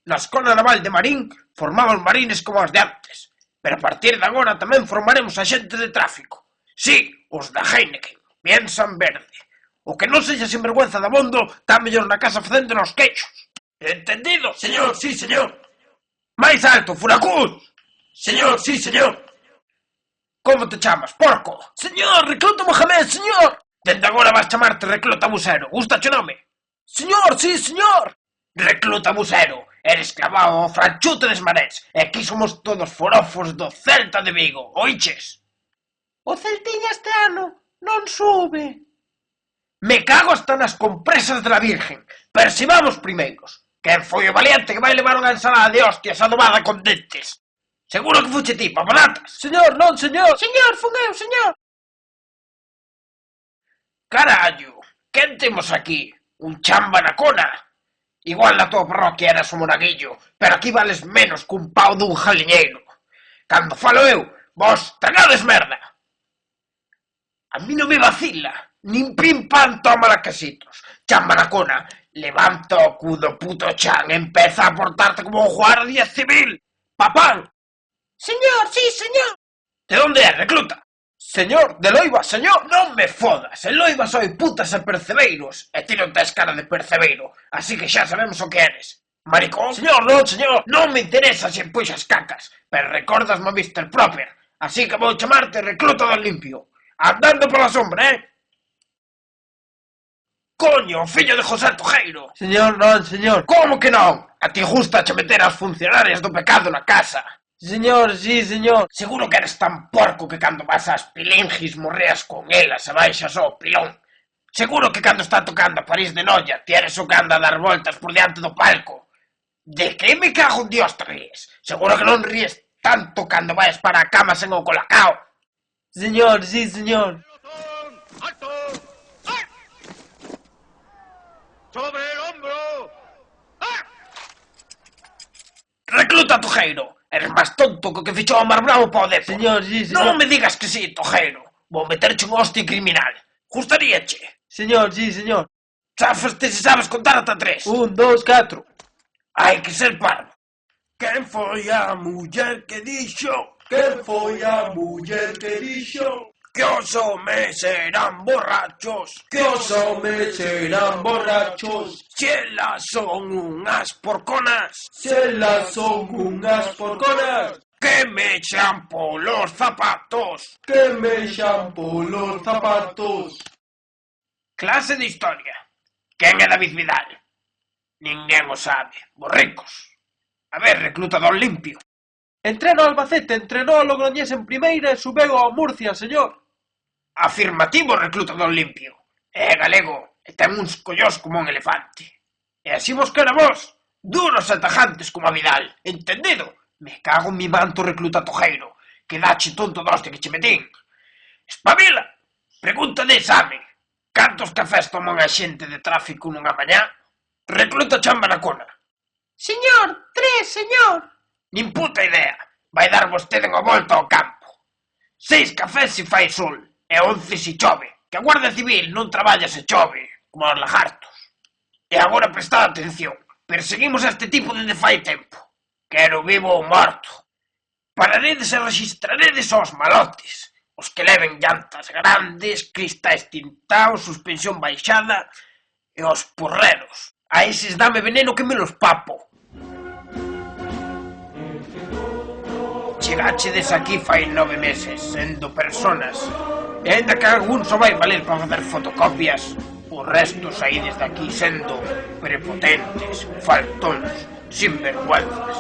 Na Escola Naval de Marín formaban marines como os de antes, pero a partir de agora tamén formaremos axentes de tráfico. Sí, os da Heineken, piensan verde. O que non sexa sinvergüenza dabondo tá mellor na casa facendo nos queixos. Entendido? Señor, sí, señor. Máis alto, furacús! Señor, sí, señor. Como te chamas, porco? Señor, recluta Mohamed, señor. Dende agora vas chamarte recluta busero. Gusta o nome? Señor, sí, señor. Recluta busero. Eres clavado ao franchute des Marés. E aquí somos todos forofos do Celta de Vigo. Oiches? O Celtiña este ano non sube. Me cago hasta nas compresas de la Virgen. Pero si vamos primeiros. Quen foi o valiente que vai levar unha ensalada de hostias adobada con dentes? Seguro que fuche ti, paponatas. Señor, non, señor. Señor, fun eu, señor. Carallo, quen temos aquí? Un chamba na cona? Igual na tua parroquia eras un monaguillo, pero aquí vales menos que un pau dun jaliñeiro. Cando falo eu, vos tragades merda. A mí non me vacila, nin pim pam toma la casitos. Chamba na cona, levanta o cu do puto chan, empeza a portarte como un guardia civil. Papán. Señor, sí, señor. De onde é, recluta? Señor, de Loiba, señor. Non me fodas, en Loiba soy putas e percebeiros. E ti non tes cara de percebeiro, así que xa sabemos o que eres. Maricón? Señor, non, señor. Non me interesa se empuxas cacas, pero recordasme Mr. Proper, así que vou chamarte recluta do limpio. Andando pola sombra, Coño, fillo de José Tojeiro. Señor, non, señor. Como que non? A ti gusta che meter as funcionarias do pecado na casa. Señor, sí, señor. Seguro que eres tan porco que cando vas ás pilingis morreas con elas e baixas ao pilón. Seguro que cando está tocando a París de Noia ti eres o que anda a dar voltas por diante do palco. De que me cago en Dios te ríes? Seguro que non ríes tanto cando vais para a cama sen o colacao. Señor, sí, señor. ¡Alto! ¡Ah! ¡Sobre el hombro! ¡Ah! Recluta Tojeiro. Eres máis tonto que fichou a Mar Bravo para o Depor. Señor, sí, señor. Non me digas que sí, Tojeiro. Vou meterche un hostia criminal. Gustaríache? Señor, sí, señor. Cháfaste se sabes contar ata 3. 1, 2, 4. Hai que ser parvo. ¿Quen foi a muller que dixo? Quen foi a muller que dixo? Que os homes serán borrachos. Que os homes serán borrachos. Se elas son unhas porconas. Se elas son unhas porconas. Que me echan polos zapatos. Que me echan polos zapatos. Clase de historia. Quen é David Vidal? Ninguén o sabe. Borricos. A ver, recluta do limpio. Entreno Albacete, entrenou a Logroñés en primeira e subeu ao Murcia, señor. Afirmativo, recluta do limpio. É galego e ten uns collós como un elefante. E así vos quero vos, duros e tajantes como a Vidal. Entendido? Me cago en mi manto, recluta Tojeiro. Que dache tonto doste que che metín. Espabila. Pregunta de examen. Cantos cafés toma unha xente de tráfico nunha mañá? Recluta chamba na cona. Señor, 3, señor. Nin puta idea. Vai dar vostede unha volta ao campo. 6 cafés se fai sol. E 11 se chove. Que a Guardia Civil non traballa se chove, como os lagartos. E agora prestad atención. Perseguimos a este tipo dende fai tempo. Quero vivo ou morto. Pararedes e registraredes aos malotes. Os que leven llantas grandes, cristais tintados, suspensión baixada e os porreros. A eses dame veneno que me los papo. Chegachedes aquí fai 9 meses, sendo personas. E ainda que algún só vai valer para facer fotocopias, o resto saídes daqui sendo prepotentes, faltóns, sinvergüenzas,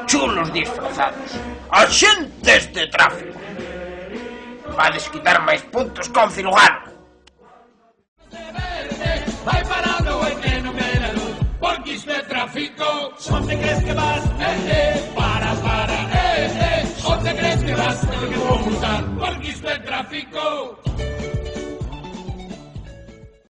chulos disfrazados, axentes de tráfico. Vades quitar máis puntos con Cilugano. Vai parando el que no me da luz, porque isto é tráfico. Onde crees que vas? Para, onde crees que vas? Que vou multar, porque isto é tráfico.